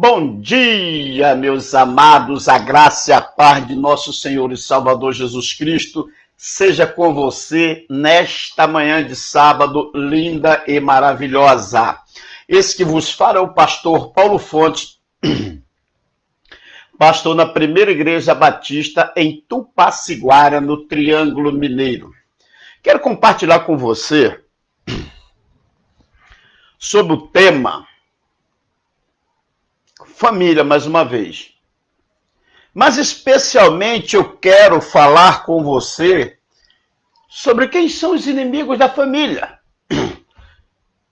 Bom dia, meus amados, a graça e a paz de nosso Senhor e Salvador Jesus Cristo seja com você nesta manhã de sábado linda e maravilhosa. Esse que vos fala é o pastor Paulo Fontes, pastor na Primeira Igreja Batista em Tupaciguara, no Triângulo Mineiro. Quero compartilhar com você sobre o tema família, mais uma vez. Mas especialmente eu quero falar com você sobre quem são os inimigos da família.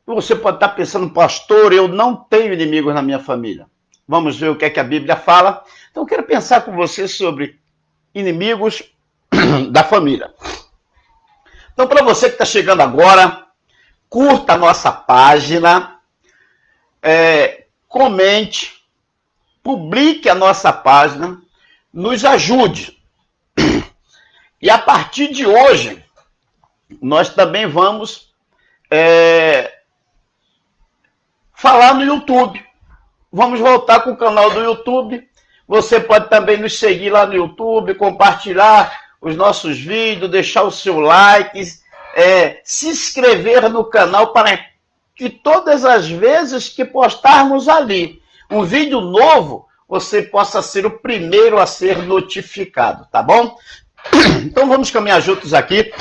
Você pode estar pensando, pastor, eu não tenho inimigos na minha família. Vamos ver o que é que a Bíblia fala. Então eu quero pensar com você sobre inimigos da família. Então, para você que está chegando agora, curta a nossa página, comente, publique a nossa página, nos ajude. E a partir de hoje, nós também vamos falar no YouTube. Vamos voltar com o canal do YouTube. Você pode também nos seguir lá no YouTube, compartilhar os nossos vídeos, deixar o seu like, se inscrever no canal para que todas as vezes que postarmos ali um vídeo novo, você possa ser o primeiro a ser notificado, tá bom? Então vamos caminhar juntos aqui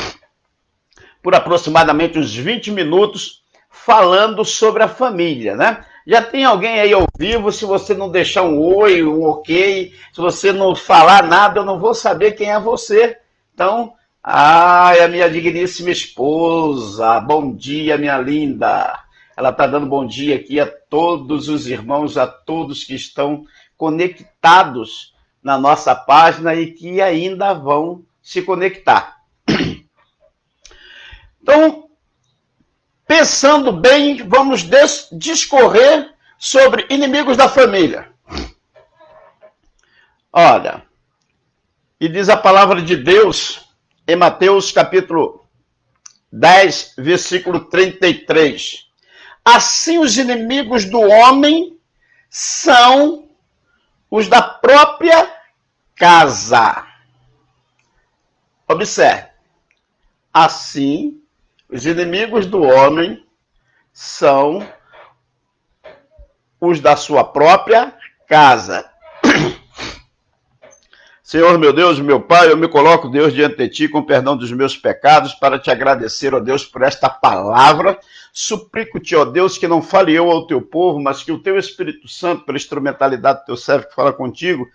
por aproximadamente uns 20 minutos falando sobre a família, né? Já tem alguém aí ao vivo, se você não deixar um oi, um ok, se você não falar nada, eu não vou saber quem é você. Então, é a minha digníssima esposa, bom dia, minha linda. Ela está dando bom dia aqui a todos os irmãos, a todos que estão conectados na nossa página e que ainda vão se conectar. Então, pensando bem, vamos discorrer sobre inimigos da família. Olha, e diz a palavra de Deus em Mateus capítulo 10, versículo 33. Assim os inimigos do homem são os da própria casa. Observe. Assim, os inimigos do homem são os da sua própria casa. Senhor, meu Deus, meu Pai, eu me coloco, Deus, diante de Ti, com perdão dos meus pecados, para Te agradecer, ó Deus, por esta palavra. Suplico-Te, ó Deus, que não fale eu ao Teu povo, mas que o Teu Espírito Santo, pela instrumentalidade do Teu servo que fala contigo,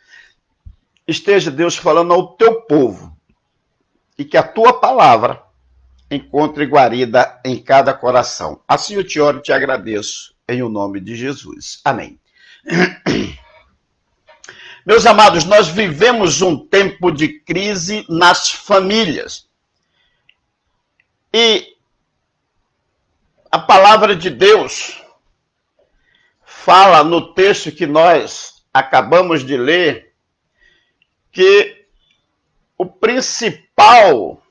esteja, Deus, falando ao Teu povo. E que a Tua palavra encontre guarida em cada coração. Assim eu te oro e te agradeço, em o nome de Jesus. Amém. Meus amados, nós vivemos um tempo de crise nas famílias. E a palavra de Deus fala no texto que nós acabamos de ler que o principal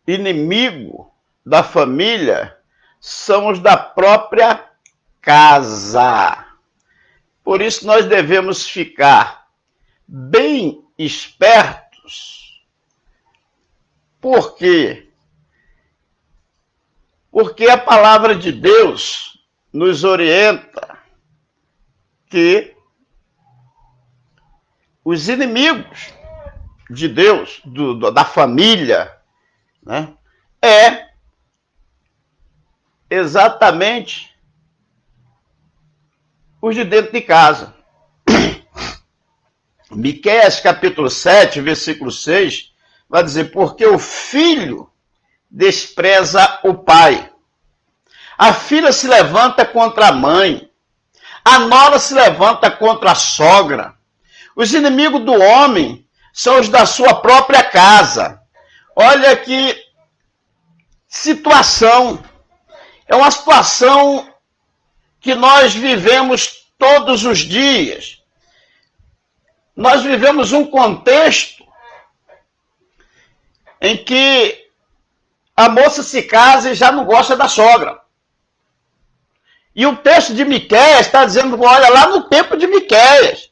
inimigo da família são os da própria casa. Por isso nós devemos ficar bem espertos. Por quê? Porque a palavra de Deus nos orienta que os inimigos de Deus, da família, né, é exatamente os de dentro de casa. Miqueias capítulo 7, versículo 6, vai dizer, porque o filho despreza o pai, a filha se levanta contra a mãe, a nora se levanta contra a sogra. Os inimigos do homem são os da sua própria casa. Olha que situação. É uma situação que nós vivemos todos os dias. Nós vivemos um contexto em que a moça se casa e já não gosta da sogra. E o texto de Miqueias está dizendo, olha, lá no tempo de Miqueias,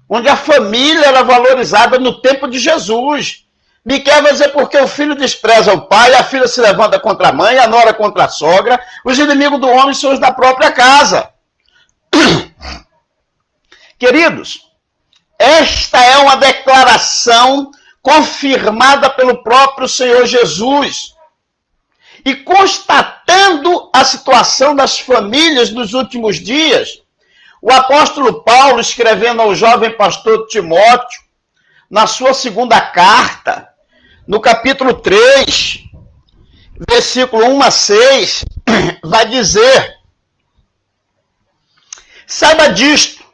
onde a família era valorizada no tempo de Jesus. Miqueias vai dizer, porque o filho despreza o pai, a filha se levanta contra a mãe, a nora contra a sogra, os inimigos do homem são os da própria casa. Queridos, esta é uma declaração confirmada pelo próprio Senhor Jesus. E constatando a situação das famílias nos últimos dias, o apóstolo Paulo, escrevendo ao jovem pastor Timóteo, na sua segunda carta, no capítulo 3, versículo 1 a 6, vai dizer: saiba disto,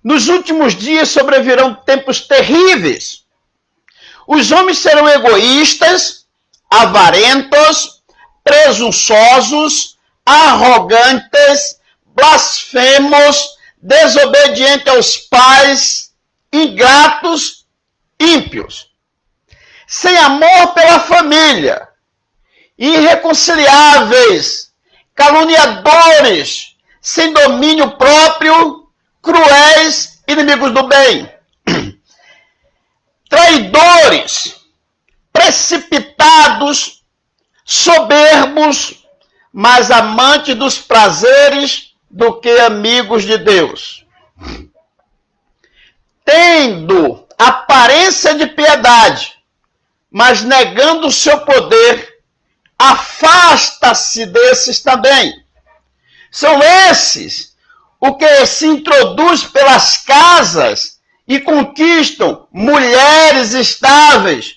nos últimos dias sobrevirão tempos terríveis. Os homens serão egoístas, avarentos, presunçosos, arrogantes, blasfemos, desobedientes aos pais, ingratos, ímpios, sem amor pela família, irreconciliáveis, caluniadores, sem domínio próprio, cruéis, inimigos do bem, traidores, precipitados, soberbos, mais amantes dos prazeres do que amigos de Deus. Tendo aparência de piedade, mas negando o seu poder, afasta-se desses também. São esses o que se introduz pelas casas e conquistam mulheres estáveis,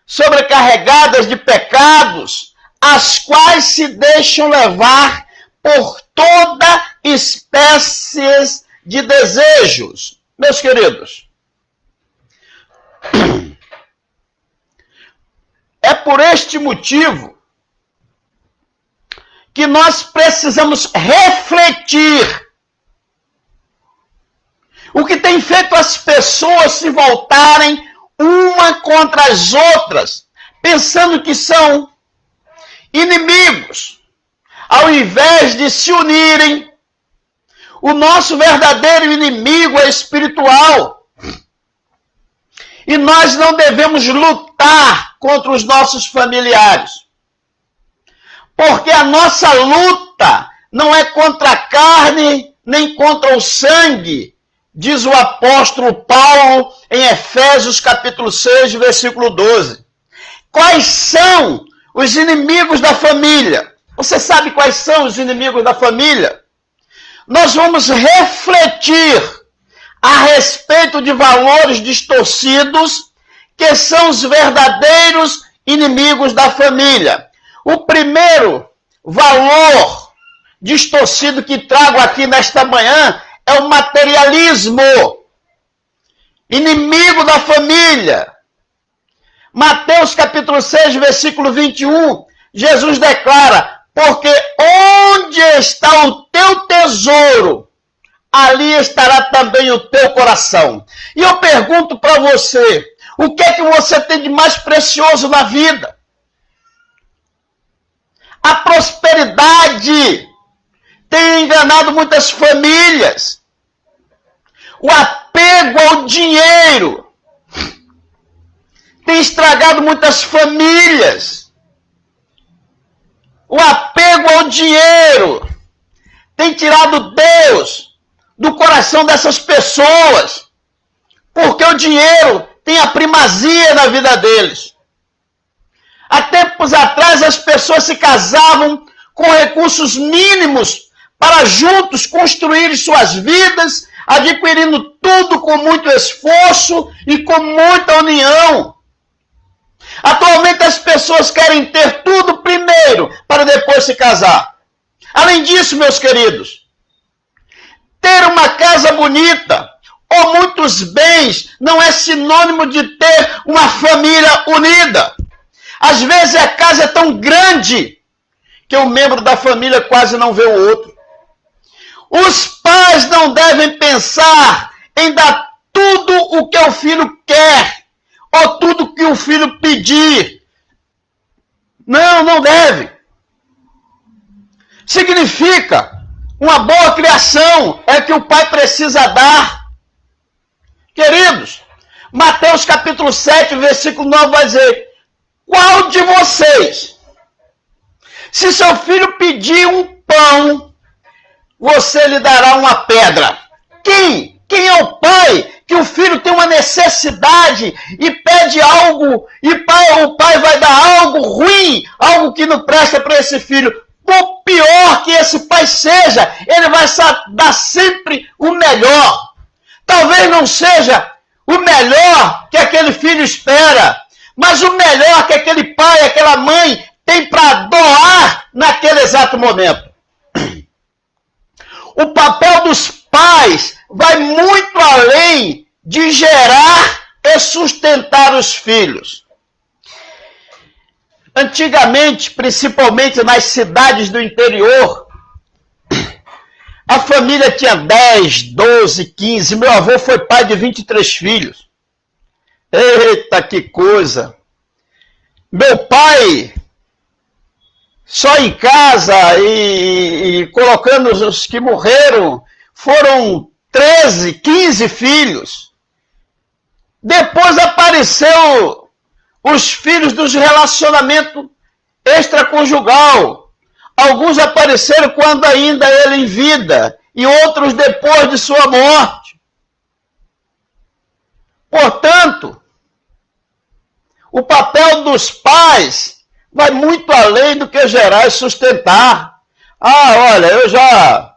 sobrecarregadas de pecados, as quais se deixam levar por toda espécie de desejos. Meus queridos, é por este motivo que nós precisamos refletir o que tem feito as pessoas se voltarem uma contra as outras, pensando que são inimigos, ao invés de se unirem. O nosso verdadeiro inimigo é espiritual. E nós não devemos lutar contra os nossos familiares. Porque a nossa luta não é contra a carne, nem contra o sangue, diz o apóstolo Paulo em Efésios capítulo 6, versículo 12. Quais são os inimigos da família? Você sabe quais são os inimigos da família? Nós vamos refletir a respeito de valores distorcidos que são os verdadeiros inimigos da família. O primeiro valor distorcido que trago aqui nesta manhã é o materialismo, inimigo da família. Mateus capítulo 6, versículo 21, Jesus declara, porque onde está o teu tesouro, ali estará também o teu coração. E eu pergunto para você, o que é que você tem de mais precioso na vida? A prosperidade tem enganado muitas famílias. O apego ao dinheiro tem estragado muitas famílias. O apego ao dinheiro tem tirado Deus do coração dessas pessoas, porque o dinheiro tem a primazia na vida deles. Há tempos atrás as pessoas se casavam com recursos mínimos para juntos construírem suas vidas, adquirindo tudo com muito esforço e com muita união. Atualmente as pessoas querem ter tudo primeiro para depois se casar. Além disso, meus queridos, ter uma casa bonita ou muitos bens não é sinônimo de ter uma família unida. Às vezes a casa é tão grande que um membro da família quase não vê o outro. Os pais não devem pensar em dar tudo o que o filho quer ou tudo que o filho pedir. Não deve. significa uma boa criação é que o pai precisa dar. Queridos, Mateus capítulo 7, versículo 9 vai dizer: qual de vocês, se seu filho pedir um pão, você lhe dará uma pedra? Quem é o pai que o filho tem uma necessidade e pede algo, e o pai vai dar algo ruim, algo que não presta para esse filho? Por pior que esse pai seja, ele vai dar sempre o melhor. Talvez não seja o melhor que aquele filho espera, mas o melhor que aquele pai, aquela mãe tem para doar naquele exato momento. O papel dos pais vai muito além de gerar e sustentar os filhos. Antigamente, principalmente nas cidades do interior, a família tinha 10, 12, 15. Meu avô foi pai de 23 filhos. Eita, que coisa! Meu pai, só em casa e colocando os que morreram, foram 13, 15 filhos. Depois apareceu os filhos dos relacionamentos extraconjugal. Alguns apareceram quando ainda ele em vida e outros depois de sua morte. Portanto, o papel dos pais vai muito além do que gerar e sustentar. Ah, olha, eu já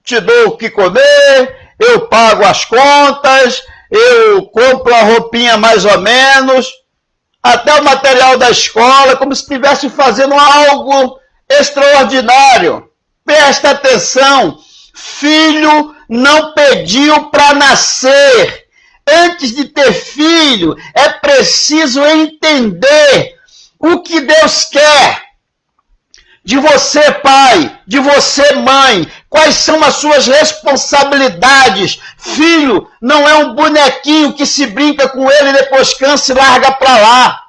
te dou o que comer, eu pago as contas, eu compro a roupinha mais ou menos, até o material da escola, como se estivesse fazendo algo extraordinário. Presta atenção, filho não pediu para nascer. Antes de ter filho, é preciso entender o que Deus quer de você, pai, de você, mãe. Quais são as suas responsabilidades? Filho não é um bonequinho que se brinca com ele e depois cansa e larga para lá.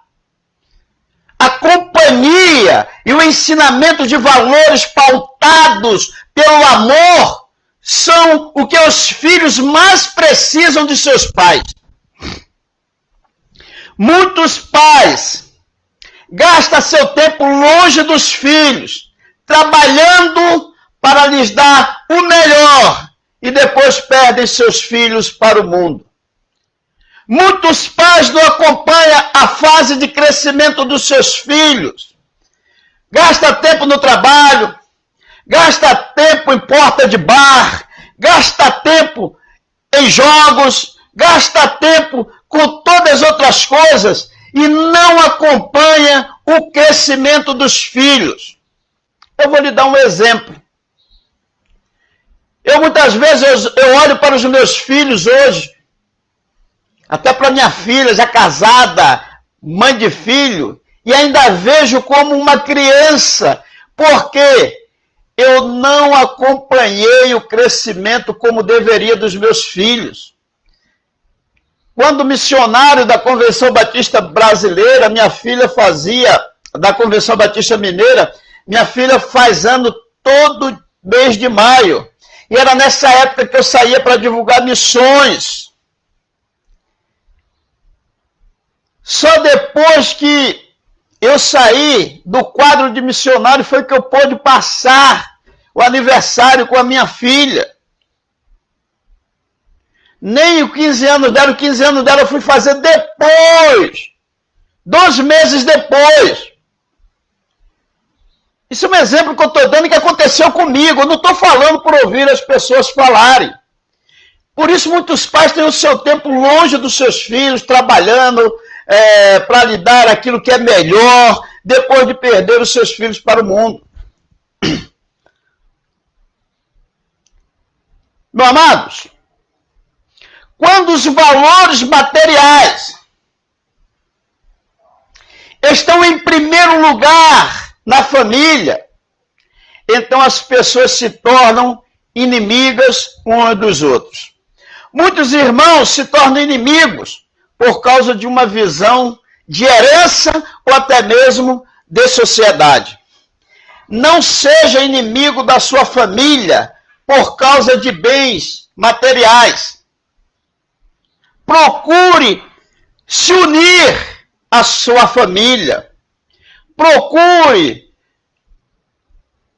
A companhia e o ensinamento de valores pautados pelo amor são o que os filhos mais precisam de seus pais. Muitos pais gastam seu tempo longe dos filhos, trabalhando para lhes dar o melhor e depois perdem seus filhos para o mundo. Muitos pais não acompanham a fase de crescimento dos seus filhos. Gasta tempo no trabalho, gasta tempo em porta de bar, gasta tempo em jogos, gasta tempo com todas as outras coisas e não acompanha o crescimento dos filhos. Eu vou lhe dar um exemplo. Muitas vezes eu olho para os meus filhos hoje, até para minha filha já casada, mãe de filho, e ainda vejo como uma criança, porque eu não acompanhei o crescimento como deveria dos meus filhos. Quando missionário da Convenção Batista Brasileira, minha filha fazia, da Convenção Batista Mineira, minha filha faz ano todo mês de maio. E era nessa época que eu saía para divulgar missões. Só depois que eu saí do quadro de missionário foi que eu pude passar o aniversário com a minha filha. Nem os 15 anos dela, eu fui fazer depois. 2 meses depois. Isso é um exemplo que eu estou dando que aconteceu comigo. Eu não estou falando por ouvir as pessoas falarem. Por isso muitos pais têm o seu tempo longe dos seus filhos, trabalhando para lhe dar aquilo que é melhor, depois de perder os seus filhos para o mundo. Meus amados, quando os valores materiais estão em primeiro lugar na família, então as pessoas se tornam inimigas uns dos outros. Muitos irmãos se tornam inimigos por causa de uma visão de herança ou até mesmo de sociedade. Não seja inimigo da sua família por causa de bens materiais. Procure se unir à sua família. Procure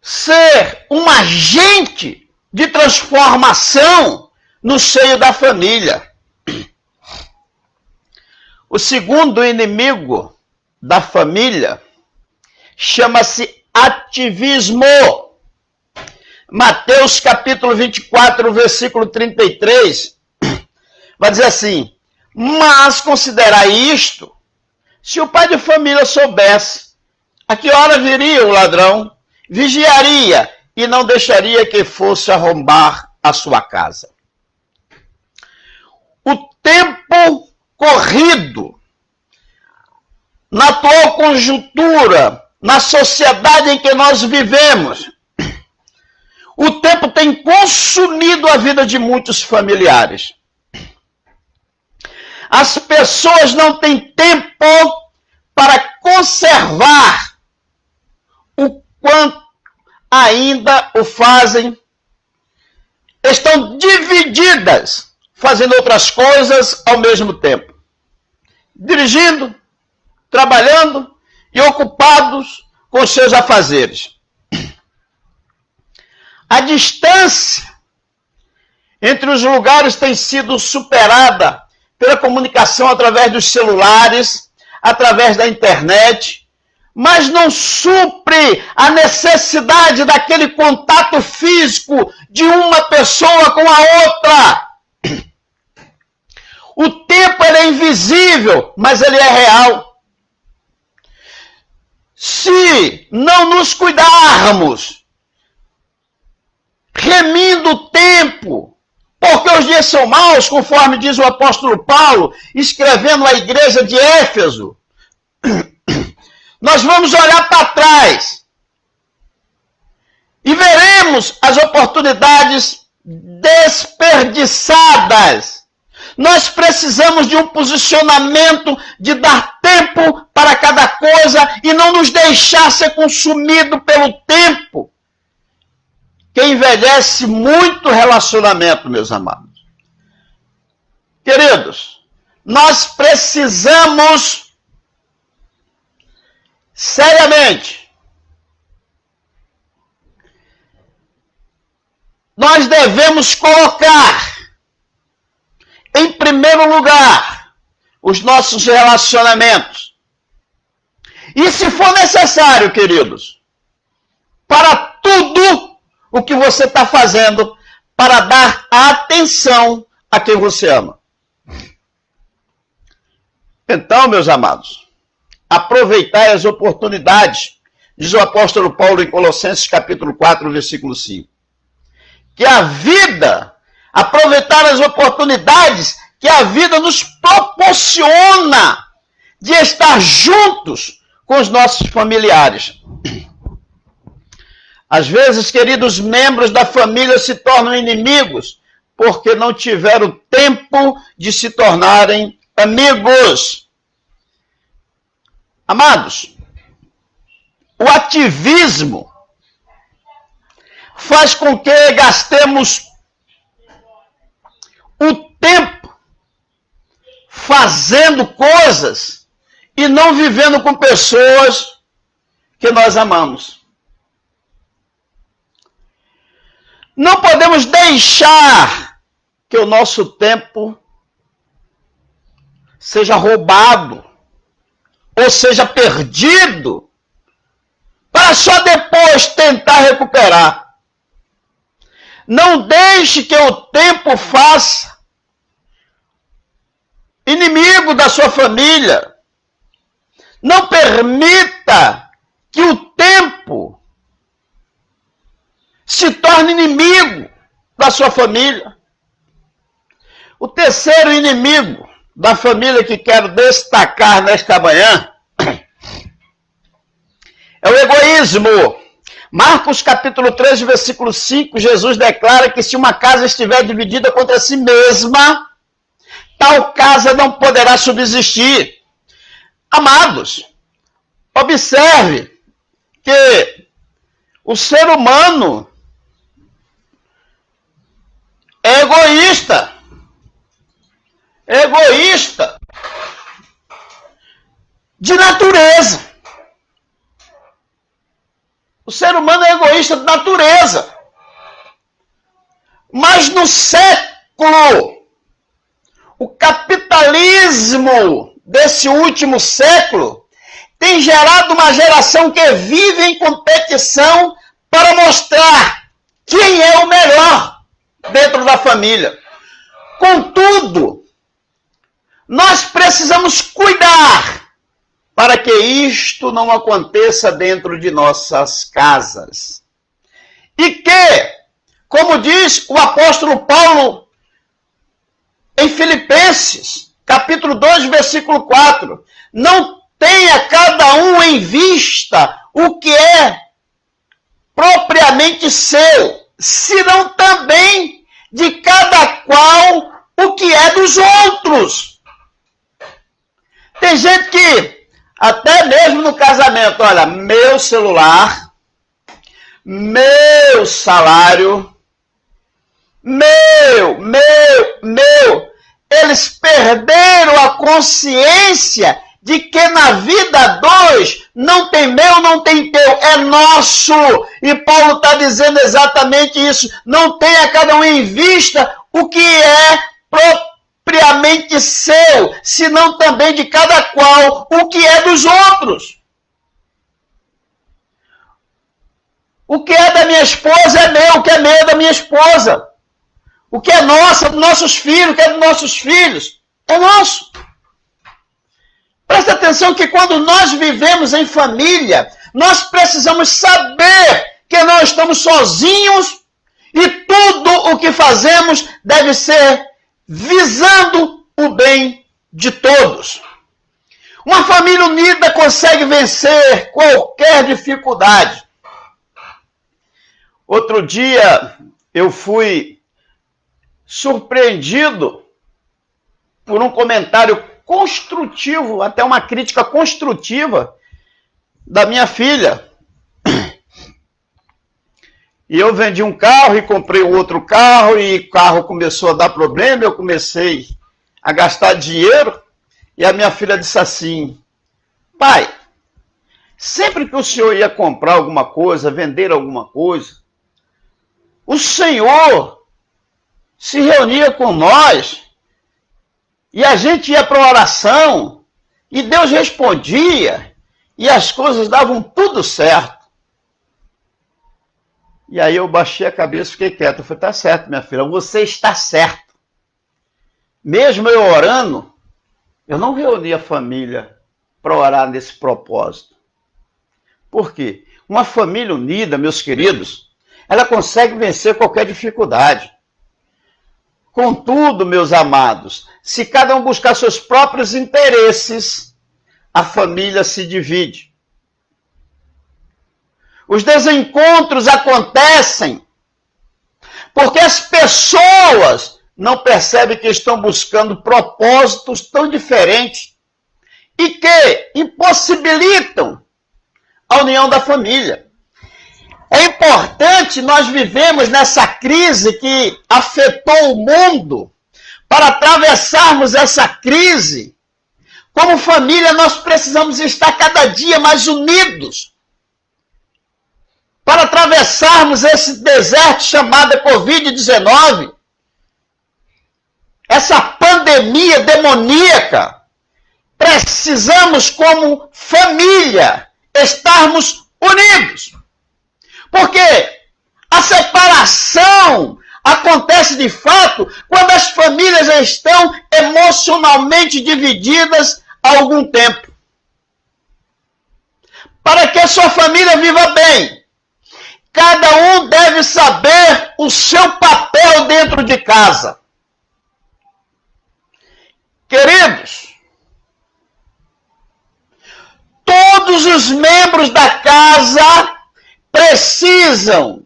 ser um agente de transformação no seio da família. O segundo inimigo da família chama-se ativismo. Mateus capítulo 24, versículo 33, vai dizer assim: mas considerai isto, se o pai de família soubesse a que hora viria o ladrão, vigiaria e não deixaria que fosse arrombar a sua casa. O tempo corrido, na atual conjuntura, na sociedade em que nós vivemos, o tempo tem consumido a vida de muitos familiares. As pessoas não têm tempo para conservar o quanto ainda o fazem. Estão divididas, fazendo outras coisas ao mesmo tempo. Dirigindo, trabalhando e ocupados com seus afazeres. A distância entre os lugares tem sido superada pela comunicação através dos celulares, através da internet, mas não supre a necessidade daquele contato físico de uma pessoa com a outra. O tempo ele é invisível, mas ele é real. Se não nos cuidarmos, remindo o tempo, porque os dias são maus, conforme diz o apóstolo Paulo, escrevendo à igreja de Éfeso, nós vamos olhar para trás e veremos as oportunidades desperdiçadas. Nós precisamos de um posicionamento de dar tempo para cada coisa e não nos deixar ser consumido pelo tempo, que envelhece muito relacionamento, meus amados. Queridos, nós precisamos seriamente, nós devemos colocar em primeiro lugar os nossos relacionamentos. E se for necessário, queridos, para tudo o que você está fazendo, para dar atenção a quem você ama. Então, meus amados, aproveitai as oportunidades, diz o apóstolo Paulo em Colossenses capítulo 4, versículo 5. Que a vida, aproveitar as oportunidades que a vida nos proporciona de estar juntos com os nossos familiares. Às vezes, queridos membros da família se tornam inimigos porque não tiveram tempo de se tornarem amigos. Amados, o ativismo faz com que gastemos o tempo fazendo coisas e não vivendo com pessoas que nós amamos. Não podemos deixar que o nosso tempo seja roubado ou seja perdido para só depois tentar recuperar. Não deixe que o tempo faça inimigo da sua família. Não permita que o tempo se torne inimigo da sua família. O terceiro inimigo da família que quero destacar nesta manhã é o egoísmo. Marcos capítulo 3, versículo 5, Jesus declara que se uma casa estiver dividida contra si mesma, tal casa não poderá subsistir. Amados, observe que O ser humano é egoísta. Egoísta de natureza. O ser humano é egoísta de natureza. Mas no século, o capitalismo desse último século tem gerado uma geração que vive em competição para mostrar quem é o melhor dentro da família. Contudo, nós precisamos cuidar para que isto não aconteça dentro de nossas casas. E que, como diz o apóstolo Paulo em Filipenses, capítulo 2, versículo 4, não tenha cada um em vista o que é propriamente seu, senão também de cada qual o que é dos outros. Tem gente que, até mesmo no casamento, olha, meu celular, meu salário, meu. Eles perderam a consciência de que na vida dois não tem meu, não tem teu, é nosso. E Paulo está dizendo exatamente isso. Não tenha cada um em vista o que é propriamente seu, senão também de cada qual o que é dos outros. O que é da minha esposa é meu, o que é meu é da minha esposa. O que é nosso é dos nossos filhos, o que é dos nossos filhos é nosso. Presta atenção que quando nós vivemos em família, nós precisamos saber que não estamos sozinhos e tudo o que fazemos deve ser visando o bem de todos. Uma família unida consegue vencer qualquer dificuldade. Outro dia eu fui surpreendido por um comentário construtivo, até uma crítica construtiva da minha filha. E eu vendi um carro e comprei um outro carro e o carro começou a dar problema, eu comecei a gastar dinheiro e a minha filha disse assim: pai, sempre que o senhor ia comprar alguma coisa, vender alguma coisa, o senhor se reunia com nós e a gente ia para uma oração e Deus respondia e as coisas davam tudo certo. E aí eu baixei a cabeça e fiquei quieto. Eu falei, tá certo, minha filha, você está certo. Mesmo eu orando, eu não reuni a família para orar nesse propósito. Por quê? Uma família unida, meus queridos, ela consegue vencer qualquer dificuldade. Contudo, meus amados, se cada um buscar seus próprios interesses, a família se divide. Os desencontros acontecem porque as pessoas não percebem que estão buscando propósitos tão diferentes e que impossibilitam a união da família. É importante nós vivemos nessa crise que afetou o mundo. Para atravessarmos essa crise, como família, nós precisamos estar cada dia mais unidos. Para atravessarmos esse deserto chamado Covid-19, essa pandemia demoníaca, precisamos, como família, estarmos unidos. Porque a separação acontece de fato quando as famílias já estão emocionalmente divididas há algum tempo. Para que a sua família viva bem, cada um deve saber o seu papel dentro de casa. Queridos, todos os membros da casa precisam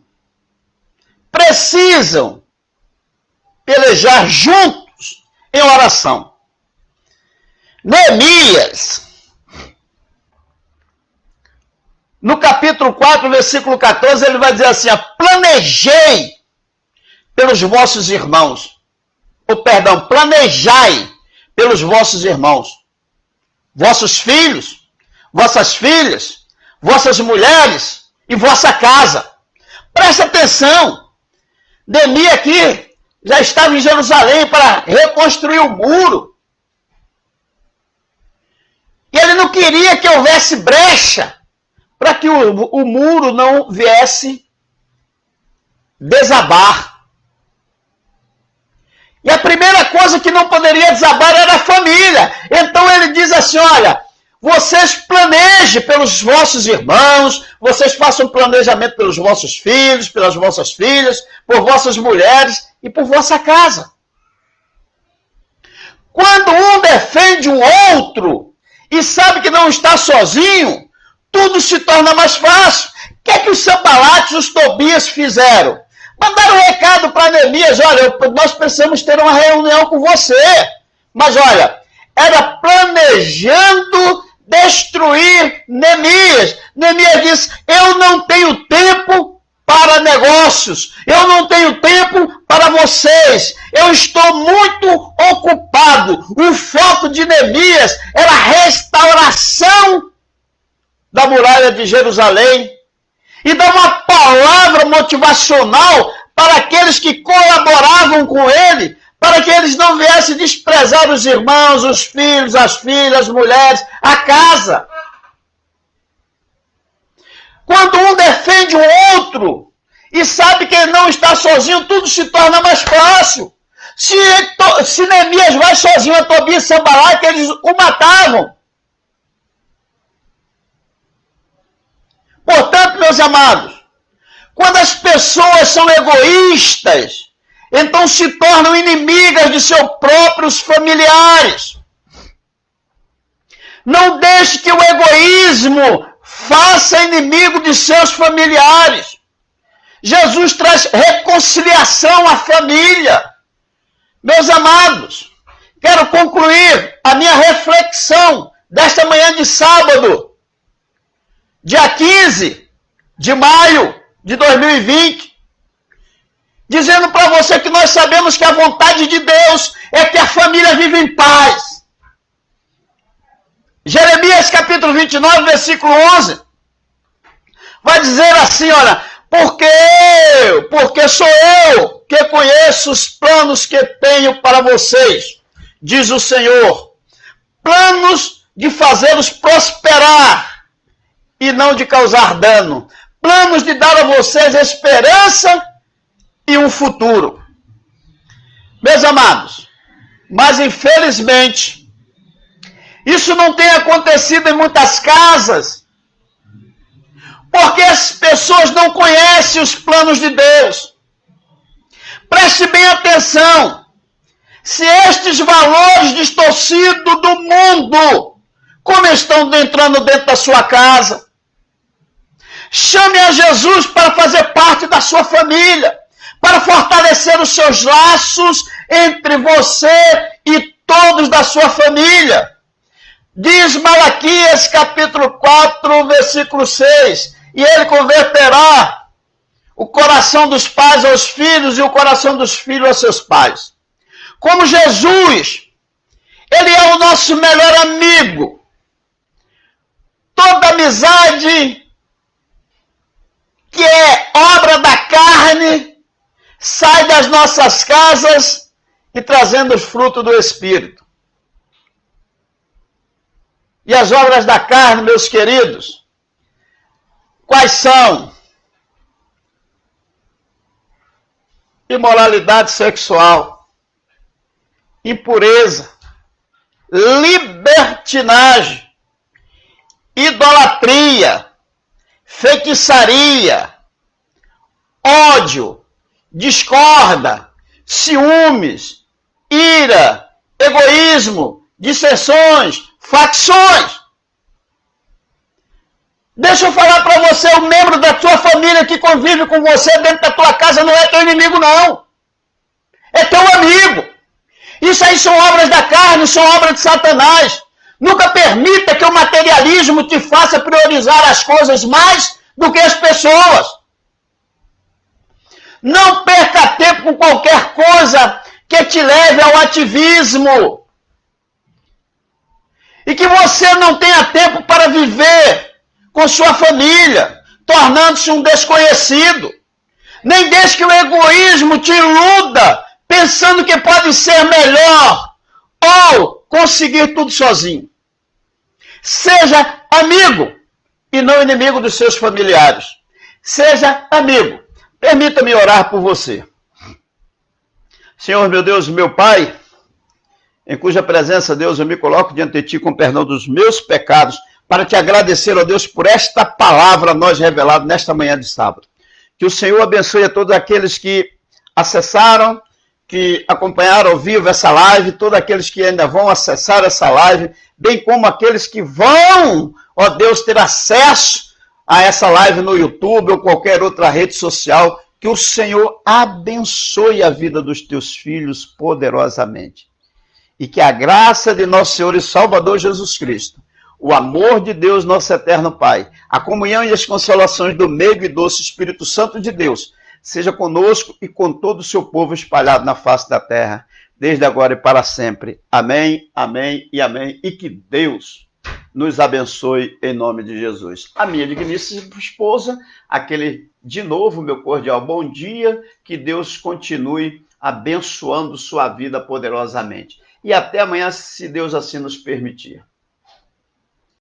pelejar juntos em oração. Neemias, No capítulo 4, versículo 14, ele vai dizer assim, planejei pelos vossos irmãos. Planejai pelos vossos irmãos, vossos filhos, vossas filhas, vossas mulheres e vossa casa. Presta atenção. Neemias aqui já estava em Jerusalém para reconstruir o muro. E ele não queria que houvesse brecha para que o muro não viesse desabar. E a primeira coisa que não poderia desabar era a família. Então ele diz assim, olha, vocês planejem pelos vossos irmãos, vocês façam planejamento pelos vossos filhos, pelas vossas filhas, por vossas mulheres e por vossa casa. Quando um defende um outro e sabe que não está sozinho, tudo se torna mais fácil. O que é que os Sanbalates e os Tobias fizeram? Mandaram um recado para Neemias, olha, nós precisamos ter uma reunião com você. Mas olha, era planejando destruir Neemias. Neemias disse, eu não tenho tempo para negócios, eu não tenho tempo para vocês, eu estou muito ocupado. O foco de Neemias era a restauração da muralha de Jerusalém e dar uma palavra motivacional para aqueles que colaboravam com ele, para que eles não viessem desprezar os irmãos, os filhos, as filhas, as mulheres, a casa. Quando um defende o outro e sabe que ele não está sozinho, tudo se torna mais fácil. Se Neemias vai sozinho a Tobias e Sanbalate, eles o matavam. Portanto, meus amados, quando as pessoas são egoístas, então se tornam inimigas de seus próprios familiares. Não deixe que o egoísmo faça inimigo de seus familiares. Jesus traz reconciliação à família. Meus amados, quero concluir a minha reflexão desta manhã de sábado, dia 15 de maio de 2020, dizendo para você que nós sabemos que a vontade de Deus é que a família vive em paz. Jeremias capítulo 29, versículo 11, vai dizer assim, olha, porque sou eu que conheço os planos que tenho para vocês, diz o Senhor, planos de fazê-los prosperar e não de causar dano, planos de dar a vocês esperança e um futuro. Meus amados, mas infelizmente, isso não tem acontecido em muitas casas, porque as pessoas não conhecem os planos de Deus. Preste bem atenção, se estes valores distorcidos do mundo, como estão entrando dentro da sua casa, chame a Jesus para fazer parte da sua família, para fortalecer os seus laços entre você e todos da sua família. Diz Malaquias capítulo 4, versículo 6, e ele converterá o coração dos pais aos filhos e o coração dos filhos aos seus pais. Como Jesus, ele é o nosso melhor amigo. Toda amizade que é obra da carne sai das nossas casas e trazendo o fruto do Espírito. E as obras da carne, meus queridos, quais são? Imoralidade sexual, impureza, libertinagem, idolatria, feitiçaria, ódio, discórdia, ciúmes, ira, egoísmo, dissensões, facções. Deixa eu falar para você, o membro da tua família que convive com você dentro da tua casa não é teu inimigo, não. É teu amigo. Isso aí são obras da carne, são obras de Satanás. Nunca permita que o materialismo te faça priorizar as coisas mais do que as pessoas. Não perca tempo com qualquer coisa que te leve ao ativismo. E que você não tenha tempo para viver com sua família, tornando-se um desconhecido. Nem deixe que o egoísmo te iluda, pensando que pode ser melhor ou conseguir tudo sozinho. Seja amigo e não inimigo dos seus familiares. Seja amigo. Permita-me orar por você. Senhor, meu Deus, meu Pai, em cuja presença, Deus, eu me coloco diante de Ti com perdão dos meus pecados, para te agradecer, ó Deus, por esta palavra a nós revelada nesta manhã de sábado. Que o Senhor abençoe a todos aqueles que acessaram, que acompanharam ao vivo essa live, todos aqueles que ainda vão acessar essa live, bem como aqueles que vão, ó Deus, ter acesso a essa live no YouTube ou qualquer outra rede social. Que o Senhor abençoe a vida dos teus filhos poderosamente. E que a graça de nosso Senhor e Salvador Jesus Cristo, o amor de Deus, nosso eterno Pai, a comunhão e as consolações do meigo e doce Espírito Santo de Deus, seja conosco e com todo o seu povo espalhado na face da terra, desde agora e para sempre. Amém, amém e amém. E que Deus nos abençoe em nome de Jesus. A minha digníssima esposa, aquele de novo, meu cordial bom dia, que Deus continue abençoando sua vida poderosamente. E até amanhã, se Deus assim nos permitir.